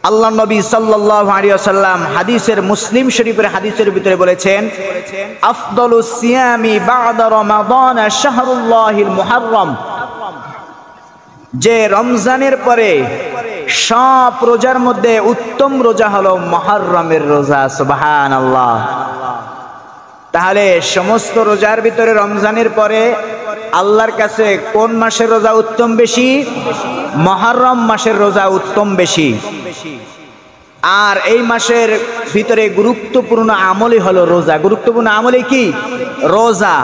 আল্লাহ নবী সাল্লাল্লাহু আলাইহি ওয়াসাল্লাম হাদিসের, মুসলিম শরীফের হাদিসের ভিতরে বলেছেন, আফদালুস সিয়ামি বা'দা রমাদান শাহরুল্লাহিল মুহাররম, যে রমজানের পরে সব রোজার মধ্যে উত্তম রোজা হলো মুহররমের রোজা। সুবহানাল্লাহ। তাহলে সমস্ত রোজার ভিতরে রমজানের পরে আল্লাহর কাছে কোন মাসের রোজা উত্তম বেশি? মুহররম মাসের রোজা উত্তম বেশি। আর এই মাসের ভিতরে গুরুত্বপূর্ণ আমলই হলো রোজা। গুরুত্বপূর্ণ আমলে কি? রোজা।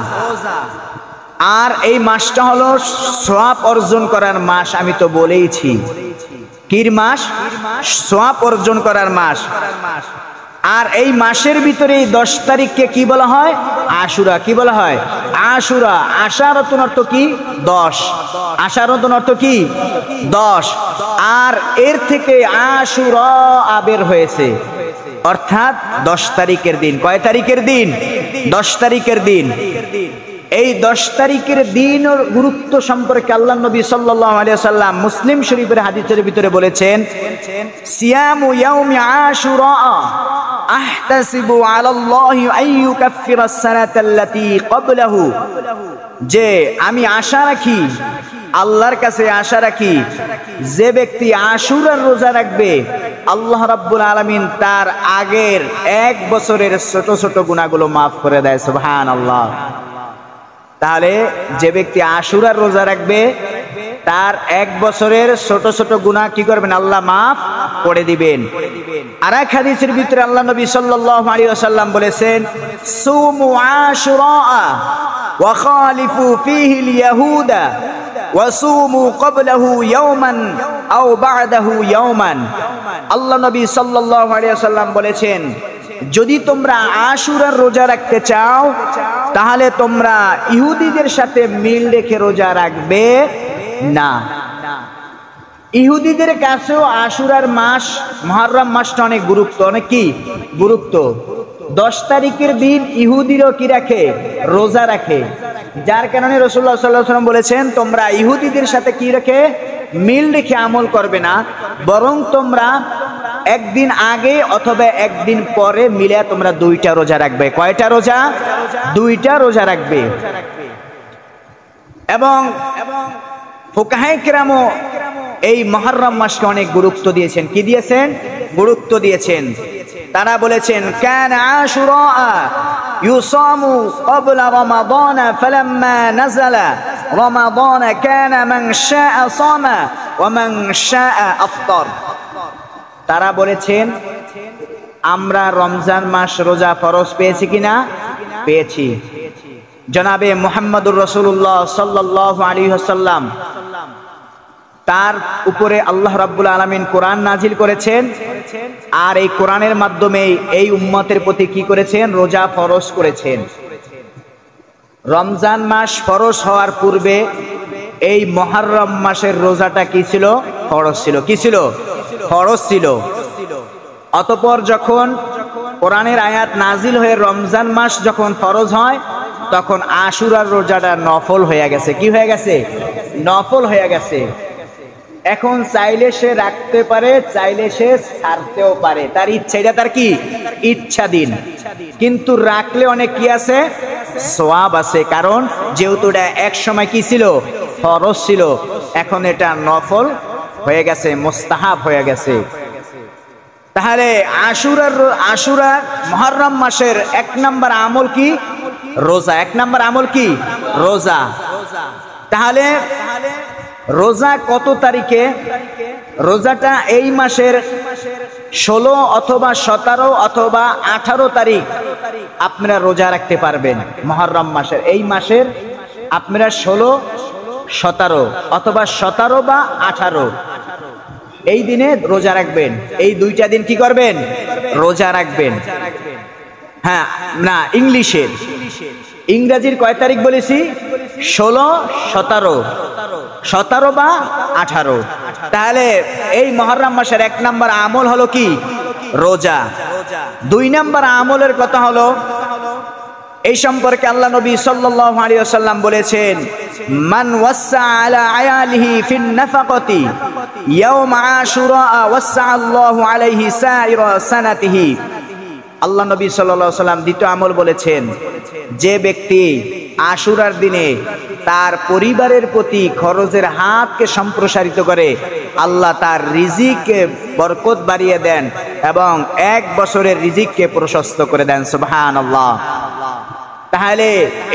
আর এই মাসটা হলো সওয়াব অর্জন করার মাস। আমি তো বলেইছি কির মাস? সওয়াব অর্জন করার মাস। আর এই মাসের ভিতরে 10 তারিখকে কি বলা হয়? আশুরা। কি বলা হয়? আশুরা। আশারাতুন অর্থ কি? 10। আশারাতুন অর্থ কি? 10। আর এর থেকে আশুরা বের হয়েছে, অর্থাৎ 10 তারিখের দিন। কয় তারিখের দিন? 10 তারিখের দিন। এই 10 তারিখের দিনের গুরুত্ব সম্পর্কে আল্লাহ নবী সাল্লাল্লাহু আলাইহি ওয়াসাল্লাম মুসলিম শরীফের হাদিসের ভিতরে বলেছেন, সিয়ামু ইয়াউমি আশুরা আহতাসিবু আলাল্লাহি আইয়ুকাফিরাস সানাতাল্লাতী ক্বাবলাহু, যে আমি আশা রাখি, আল্লাহর কাছে আশা রাখি, যে ব্যক্তি আশুরার রোজা রাখবে আল্লাহ রাব্বুল আলামিন তার আগের 1 বছরের ছোট ছোট গুনাহগুলো মাফ করে দেয়। সুবহানাল্লাহ। তাহলে যে ব্যক্তি আশুরার রোজা রাখবে তার 1 বছরের ছোট ছোট গুনাহ কি করবেন? আল্লাহ মাফ করে দিবেন। আর এক হাদিসের ভিতরে আল্লাহ নবী সাল্লাল্লাহু আলাইহি ওয়াসাল্লাম বলেছেন, সুমু আশুরা ওয়া খালিফু ফীহি আল-ইয়াহুদা ওয়া সুমু ক্বাবলাহু ইয়াওমান আও বা'দাহু ইয়াওমান। আল্লাহ নবী সাল্লাল্লাহু আলাইহি ওয়াসাল্লাম বলেছেন, যদি তোমরা আশুরার রোজা রাখতে চাও তাহলে তোমরা ইহুদিদের সাথে মিল রেখে রোজা রাখবে না। ইহুদিদের কাছেও আশুরার মাস, মুহররম মাসটা অনেক গুরুত্ব। অনেক কি গুরুত্ব? 10 তারিখের দিন ইহুদিরও কি রাখে? রোজা রাখে। যার কারণে রাসূলুল্লাহ সাল্লাল্লাহু আলাইহি ওয়াসাল্লাম বলেছেন, তোমরা ইহুদিদের সাথে কি রেখে? মিল রেখে আমল করবে না, বরং তোমরা একদিন আগে অথবা একদিন পরে মিলে তোমরা 2টা রোজা রাখবে। কয়টা রোজা? 2টা রোজা রাখবে। এবং ফুকাহায়ে কেরামও এই মুহররম মাসকে অনেক গুরুত্ব দিয়েছেন। কি দিয়েছেন? গুরুত্ব দিয়েছেন। তারা বলেছেন, কানা আশুরা ইউসামু ক্বাবলা রমাদান ফালাম্মা নাযালা রমাদান কানা মান শাআ সামা ওয়া মান শাআ আফতার। তারা বলেছেন, আমরা রমজান মাস রোজা ফরজ পেয়েছি কিনা? পেয়েছি। জনাবে মুহাম্মদুর রাসূলুল্লাহ সাল্লাল্লাহু আলাইহি ওয়াসাল্লাম, তার উপরে আল্লাহ রাব্বুল আলামিন কোরআন নাজিল করেছেন। আর এই কোরআনের মাধ্যমে এই উম্মতের প্রতি কি করেছেন? রোজা ফরজ করেছেন। রমজান মাস ফরজ হওয়ার পূর্বে এই মুহররম মাসের রোজাটা কি ছিল? ফরজ ছিল। কি ছিল? ফরজ ছিল। অতঃপর যখন কোরআনের আয়াত নাজিল হয়ে রমজান মাস যখন ফরজ হয়, তখন আশুরার রোজাটা নফল হয়ে গেছে। কি হয়ে গেছে? নফল হয়ে গেছে। এখন চাইলে সে রাখতে পারে, চাইলে সে ছাড়তেও পারে, তার ইচ্ছা। এটা তার কি? ইচ্ছাধীন। কিন্তু রাখলে অনেক কি আছে? সওয়াব আছে। কারণ যেহেতু এটা এক সময় কি ছিল? ফরজ ছিল। এখন এটা নফল হয়ে গেছে, মুস্তাহাব হয়ে গেছে। তাহলে আশুরা মুহররম মাসের 1 নম্বর আমল কি? রোজা। 1 নম্বর আমল কি? রোজা। তাহলে রোজা কত তারিখে? রোজাটা এই মাসের 16 অথবা 17 অথবা 18 তারিখ আপনারা রোজা রাখতে পারবেন। মুহররম মাসের এই মাসের আপনারা 16, 17 অথবা 17 বা 18 এই দিনে রোজা রাখবেন। এই 2টা দিন কি করবেন? রোজা রাখবেন। হ্যাঁ, না, ইংরেজির কয় তারিখ বলেছি? 16, 17, 17 বা 18। তাহলে এই মুহররম মাসের 1 নম্বর আমল হলো কি? রোজা। 2 নম্বর আমলের কথা হলো এই সম্পর্কে আল্লাহ নবী সাল্লাল্লাহু আলাইহি ওয়াসাল্লাম বলেছেন, মান ওয়াসা আলা আয়ালিহি ফিন নাফাকাতি ইয়াউম আশুরা ওয়াসা আল্লাহু আলাইহি সাইরা সানাতিহি। আল্লাহ নবী সাল্লাল্লাহু আলাইহি ওয়াসাল্লাম দ্বিতীয় আমল বলেছেন, যে ব্যক্তি আশুরার দিনে তার পরিবারের প্রতি খরচের হাতকে সম্প্রসারিত করে, আল্লাহ তার রিজিকে বরকত বাড়িয়ে দেন এবং 1 বছরের রিজিককে প্রশস্ত করে দেন। সুবহানাল্লাহ। তাহলে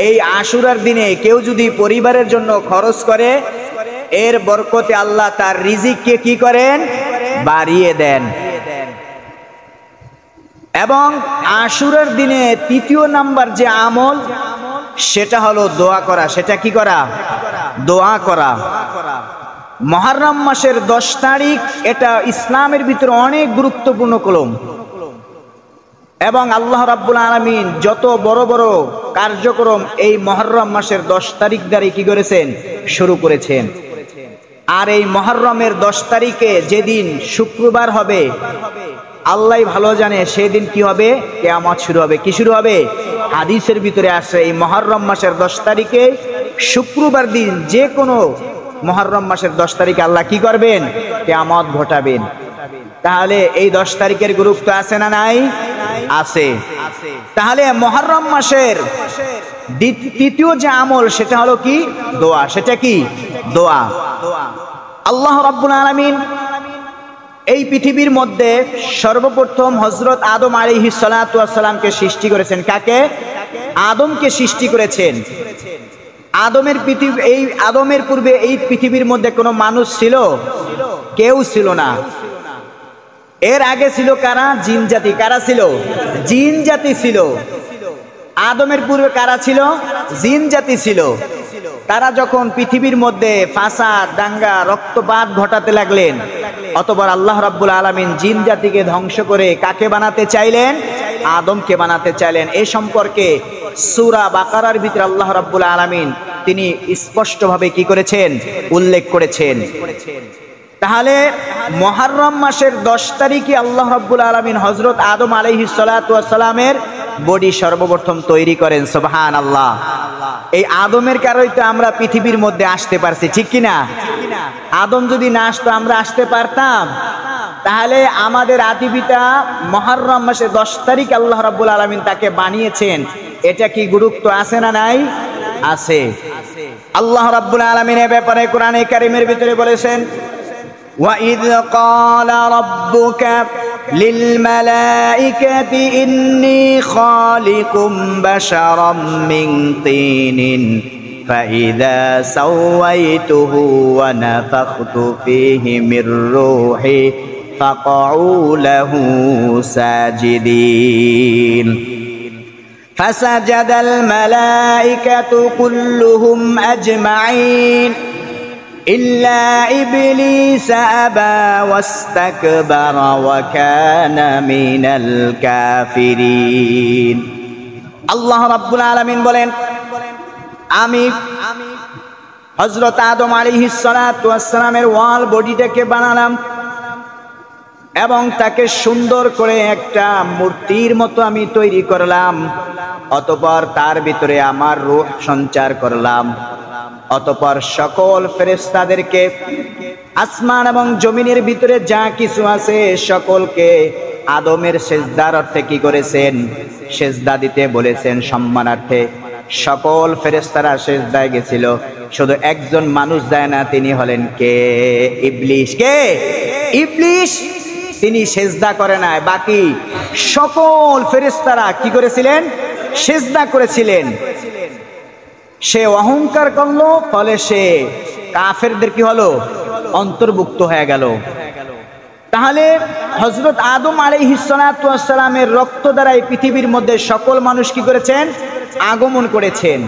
এই আশুরার দিনে কেউ যদি পরিবারের জন্য খরচ করে, এর বরকতে আল্লাহ তার রিজিককে কি করেন? বাড়িয়ে দেন। এবং আশুরার দিনে 3য় নাম্বার যে আমল, সেটা হলো দোয়া করা। সেটা কি করা? দোয়া করা। মুহররম মাসের 10 তারিখ এটা ইসলামের ভিতরে অনেক গুরুত্বপূর্ণ কলম, এবং আল্লাহ রাব্বুল আলামিন যত বড় বড় কার্যক্রম এই মুহররম মাসের 10 তারিখ দ্বারা কি করেছেন? শুরু করেছেন। আর এই মুহররমের 10 তারিখে যেদিন শুক্রবার হবে, আল্লাহ ভালো জানে সেদিন কি হবে? কিয়ামত শুরু হবে। কি শুরু হবে? হাদিসের ভিতরে আসে এই মুহররম মাসের 10 তারিখে শুক্রবার দিন, যে কোনো মুহররম মাসের 10 তারিখে আল্লাহ কি করবেন? কিয়ামত ঘটাবেন। তাহলে এই 10 তারিখের গুরুত্ব আছে না নাই? আছে। তাহলে মুহররম মাসের 3য় যে আমল, সেটা হলো কি? দোয়া। সেটা কি? দোয়া। আল্লাহ রাব্বুল আলামিন এই পৃথিবীর মধ্যে সর্বপ্রথম হযরত আদম আলাইহিস সালাতু ওয়াস সালামকে সৃষ্টি করেছেন। কাকে? আদমকে সৃষ্টি করেছেন। আদমের পূর্বে এই পৃথিবীর মধ্যে কোনো মানুষ ছিল? কেউ ছিল না। এর আগে ছিল কারা? জিন জাতি। কারা ছিল? জিন জাতি ছিল। আদমের পূর্বে কারা ছিল? জিন জাতি ছিল। তারা যখন পৃথিবীর মধ্যে ফাসাদ, দাঙ্গা, রক্তপাত ঘটাতে লাগলেন, অতঃপর আল্লাহ রাব্বুল আলামিন জিন জাতিকে ধ্বংস করে কাকে বানাতে চাইলেন? আদমকে বানাতে চাইলেন। এই সম্পর্কে সূরা বাকারার ভিতরে আল্লাহ রাব্বুল আলামিন তিনি স্পষ্টভাবে কি করেছেন? উল্লেখ করেছেন। তাহলে মুহররম মাসের 10 তারিখে আল্লাহ রাব্বুল আলামিন হযরত আদম আলাইহিস সালাতু ওয়াস সালামের বডি সর্বপ্রথম তৈরি করেন। সুবহানাল্লাহ। এই আদমের কারণেই তো আমরা পৃথিবীর মধ্যে আসতে পারছি, ঠিক কি না? আদম যদি না আসতো আমরা আসতে পারতাম? তাহলে আমাদের আদি পিতা মুহররম মাসের 10 তারিখ আল্লাহ রাব্বুল আলামিন তাকে বানিয়েছেন। এটা কি গুরুত্ব আছে না নাই? আছে। আল্লাহ রাব্বুল আলামিন এ ব্যাপারে কোরআনে কারীমের ভিতরে বলেছেন, وَإِذْ قَالَ رَبُّكَ لِلْمَلَائِكَةِ إِنِّي خَالِقٌ بَشَرًا مِّن طِينٍ فَإِذَا سَوَّيْتُهُ وَنَفَخْتُ فِيهِ مِن رُّوحِي فَقَعُوا لَهُ سَاجِدِينَ فَسَجَدَ الْمَلَائِكَةُ كُلُّهُمْ أَجْمَعِينَ إلا إبليس أبى واستكبر وكان من الكافرين। আল্লাহ রাব্বুল আলামিন বলেন, আমি হযরত আদম আলাইহিস সালাতু ওয়াস সালামের ওয়াল বডিটাকে বানালাম এবং তাকে সুন্দর করে একটা মূর্তির মতো আমি তৈরি করলাম। অতঃপর তার ভিতরে আমার রূহ সঞ্চার করলাম। অতঃপর সকল ফেরেশতাদেরকে, আসমান এবং জমিনের ভিতরে যা কিছু আছে সকলকে আদমের সেজদার অর্থে কি করেছেন? সেজদা দিতে বলেছেন সম্মানার্থে। সকল ফেরেশতারা সেজদায় গেছিল, শুধু একজন মানুষ যায় না, তিনি হলেন কে? ইবলিস। কে? ইবলিস। তিনি সেজদা করে নাই, বাকি সকল ফেরেশতারা কি করেছিলেন? সেজদা করেছিলেন। সে অহংকার করলো, ফলে সে কাফেরদের কি হলো? অন্তর্ভুক্ত হয়ে গেল। তাহলে হযরত আদম আলাইহিস সালাতু ওয়াস সালামের রক্ত দ্বারা এই পৃথিবীর মধ্যে সকল মানুষ কি করেছেন? আগমন করেছেন।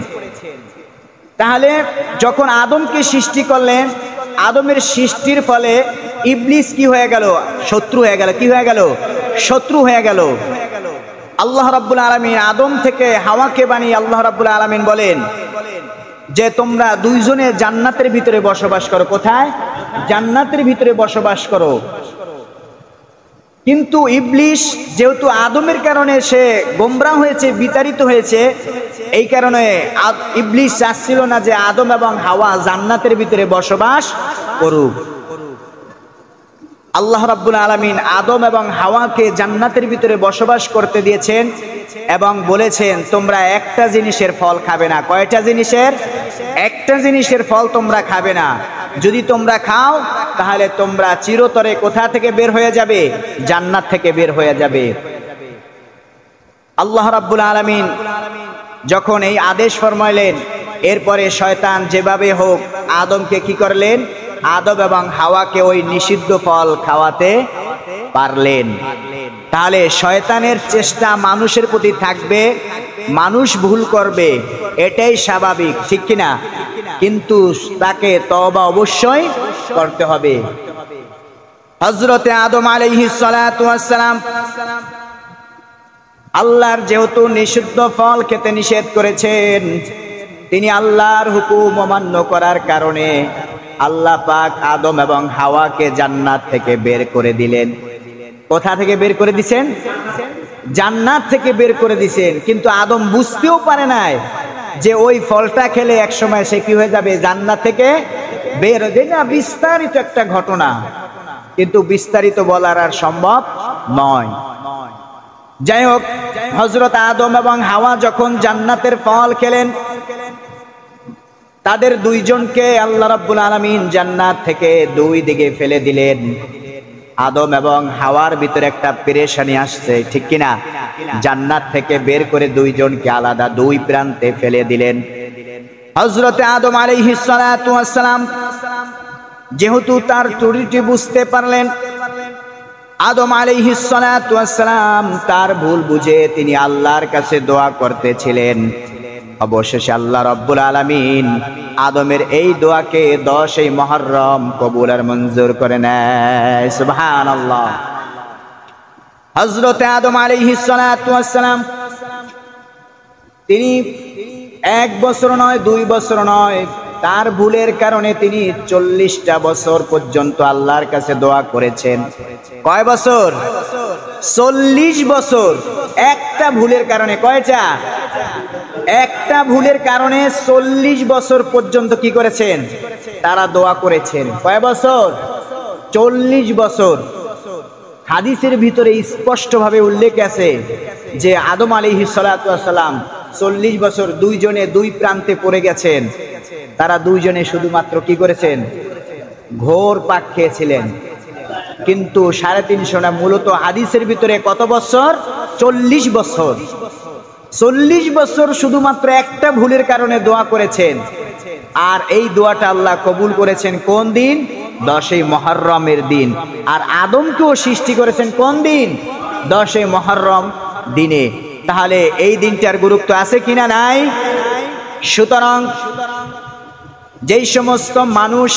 তাহলে যখন আদমকে সৃষ্টি করলেন, আদমের সৃষ্টির ফলে ইবলিস কি হয়ে গেল? শত্রু হয়ে গেল। কি হয়ে গেল? শত্রু হয়ে গেল। আল্লাহ রাব্বুল আলামিন আদম থেকে হাওয়াকে বানিয়ে আল্লাহ রাব্বুল আলামিন বলেন যে তোমরা দুইজনে জান্নাতের ভিতরে বসবাস করো। কোথায়? জান্নাতের ভিতরে বসবাস করো। কিন্তু ইবলিস যেহেতু আদমের কারণে সে গোমরা হয়েছে, বিতাড়িত হয়েছে, এই কারণে ইবলিস চাচ্ছিল না যে আদম এবং হাওয়া জান্নাতের ভিতরে বসবাস করুক। আল্লাহ রাব্বুল আলামিন আদম এবং হাওয়াকে জান্নাতের ভিতরে বসবাস করতে দিয়েছেন এবং বলেছেন তোমরা একটা জিনিসের ফল খাবে না। কয়টা জিনিসের? একটা জিনিসের ফল তোমরা খাবে না। যদি তোমরা খাও তাহলে তোমরা চিরতরে কোথা থেকে বের হয়ে যাবে? জান্নাত থেকে বের হয়ে যাবে। আল্লাহ রাব্বুল আলামিন যখন এই আদেশ ফরমাইলেন, এরপরে শয়তান যেভাবে হোক আদমকে কি করলেন? আদম এবং হাওয়াকে ওই নিষিদ্ধ ফল খাওয়াতে পারলেন। তাহলে শয়তানের চেষ্টা মানুষের প্রতি থাকবে, মানুষ ভুল করবে, এটাই স্বাভাবিক, ঠিক কিনা? কিন্তু তাকে তওবা অবশ্যই করতে হবে। হযরতে আদম আলাইহিস সালাতু ওয়াস সালাম আল্লাহর যেহেতু নিষিদ্ধ ফল খেতে নিষেধ করেছেন, তিনি আল্লাহর হুকুম অমান্য করার কারণে আল্লাহ পাক আদম এবং হাওয়াকে জান্নাত থেকে বের করে দিলেন। কোথা থেকে বের করে দিয়েছেন? জান্নাত থেকে বের করে দিয়েছেন। কিন্তু আদম বুঝতেও পারে নাই যে ওই ফলটা খেলে একসময় সে কি হয়ে যাবে? জান্নাত থেকে বের হয়ে যাবে। না, বিস্তারিত একটা ঘটনা, কিন্তু বিস্তারিত বলার আর সম্ভব নয়। যাই হোক, হযরত আদম এবং হাওয়া যখন জান্নাতের ফল খেলেন, তাদের দুইজনকে আল্লাহ রাব্বুল আলামিন জান্নাত থেকে দুই দিকে ফেলে দিলেন। আদম এবং হাওয়ার ভিতরে একটা পেরেশানি আসছে, ঠিক কিনা? জান্নাত থেকে বের করে দুইজনকে আলাদা দুই প্রান্তে ফেলে দিলেন। হযরতে আদম আলাইহিস সালাতু ওয়াস সালাম যেহেতু তার ত্রুটি বুঝতে পারলেন, আদম আলাইহিস সালাতু ওয়াস সালাম তার ভুল বুঝে তিনি আল্লাহর কাছে দোয়া করতেছিলেন। অবশেষে আল্লাহ রাব্বুল আলামিন আদমের এই দোয়াকে 10 মুহররম কবুল আর মঞ্জুর করে নেয়। সুবহানাল্লাহ। হযরতে আদম আলাইহিস সালাতু ওয়াস সালাম তিনি 1 বছর নয়, 2 বছর নয়, তার ভুলের কারণে তিনি 40টা বছর পর্যন্ত আল্লাহর কাছে দোয়া করেছেন। কয় বছর? 40 বছর। একটা ভুলের কারণে। কয়টা? একটা ভুলের কারণে 40 বছর পর্যন্ত কি করেছেন? তারা দোয়া করেছেন। কয় বছর? 40 বছর। হাদিসের ভিতরে স্পষ্টভাবে উল্লেখ আছে যে আদম আলাইহিস সালাতু ওয়াস সালাম 40 বছর দুইজনে দুই প্রান্তে পড়ে গেছেন। তারা দুইজনে শুধুমাত্র কি করেছেন? ঘোর পাক খেয়েছিলেন। কিন্তু 350 না, মূলত হাদিসের ভিতরে কত বছর? 40 বছর। 40 বছর শুধুমাত্র একটা ভুলের কারণে দোয়া করেছেন। আর এই দোয়াটা আল্লাহ কবুল করেছেন কোন দিন? 10 মুহররমের দিন। আর আদমকেও সৃষ্টি করেছেন কোন দিন? 10 মুহররম দিনে। তাহলে এই দিনটার গুরুত্ব আছে কিনা? নাই। সুতরাং যেই সমস্ত মানুষ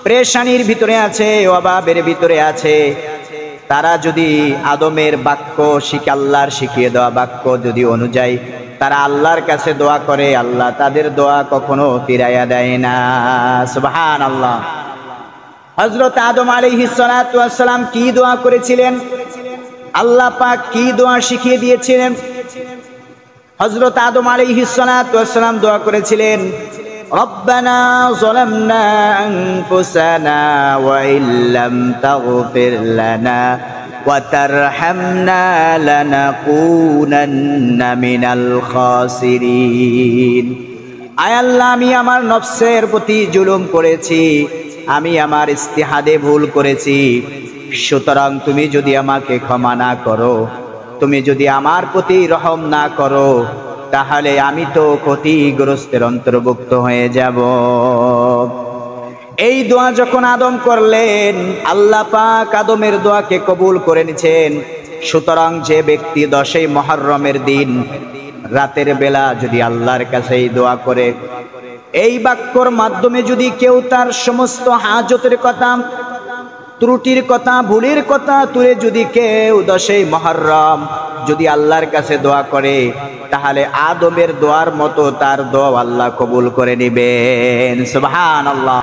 পেরেশানির ভিতরে আছে, অভাবের ভিতরে আছে, তারা যদি আদমের বাক্য আল্লাহর শিখিয়ে দেওয়া বাক্য যদি অনুযায়ী তারা আল্লাহর কাছে দোয়া করে, আল্লাহ তাদের দোয়া কখনো ফিরাইয়া দেয় না। সুবহানাল্লাহ। হযরত আদম আলাইহিস সালাতু ওয়াস সালাম কি দোয়া করেছিলেন? আল্লাহ পাক কি দোয়া শিখিয়ে দিয়েছিলেন? হযরত আদম আলাইহিস সালাতু ওয়াস সালাম দোয়া করেছিলেন, রব্বানা যালামনা আনফুসানা ওয়া ইল্লাম তাগফির লানা ওয়া তারহামনা লানাকুনান্না মিনাল খাসিরিন। আয় আল্লাহ, আমি আমার নফসের প্রতি জুলুম করেছি, আমি আমার ইস্তিহাদে ভুল করেছি। সুতরাং তুমি যদি আমাকে ক্ষমা না করো, তুমি যদি আমার প্রতি রহম না করো, তাহলে আমি তো ক্ষতিগ্রস্তের অন্তর্ভুক্ত হয়ে যাব। এই দোয়া যখন আদম করলেন, আল্লাহ পাক আদমের দোয়াকে কবুল করে নিছেন। সুতরাং যে ব্যক্তি 10 মুহররমের দিন রাতের বেলা যদি আল্লাহর কাছে এই দোয়া করে, এই বাক্যর মাধ্যমে যদি কেউ তার সমস্ত হাজতের কথা, ত্রুটির কথা, ভুলের কথা তুলে যদি কেউ 10 মুহররম যদি আল্লাহর কাছে দোয়া করে, তাহলে আদমের দোয়ার মতো তার দোয়া আল্লাহ কবুল করে নেবেন। সুবহানাল্লাহ।